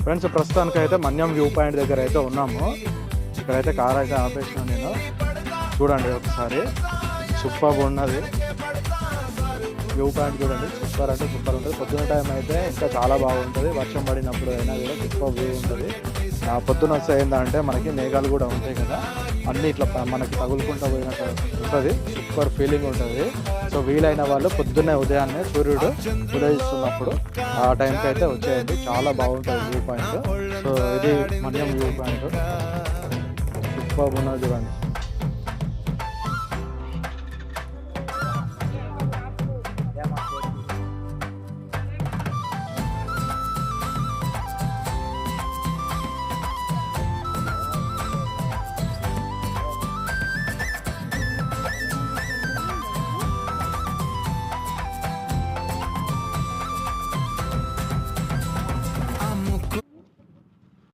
Friends ప్రస్తుతానికి అయితే మన్యం view point దగ్గర అయితే ఉన్నాము. ఇక్కడైతే కార్ అయితే ఆపేసినాను నేను. చూడండి ఒకసారి, సూపర్ ఉన్నది వ్యూ పాయింట్. చూడండి సూపర్ అంటే సూపర్ ఉంటుంది. పొద్దున్న టైం అయితే ఇంకా చాలా బాగుంటుంది. వర్షం పడినప్పుడు అయినా కూడా సూపర్ వ్యూ ఉంటుంది. పొద్దున వస్తే ఏంటంటే మనకి మేఘాలు కూడా ఉంటాయి కదా, అన్నీ ఇట్లా మనకి తగులుకుంటూ పోయినట్టు ఉంటుంది. సూపర్ ఫీలింగ్ ఉంటుంది. సో వీలైన వాళ్ళు పొద్దున్నే ఉదయాన్నే సూర్యుడు ఉదయిస్తున్నప్పుడు ఆ టైంకి అయితే వచ్చేయండి. చాలా బాగుంటుంది వ్యూ పాయింట్. సో ఇది మన్యం వ్యూ పాయింట్. సూపర్ ఉన్నది చూడండి.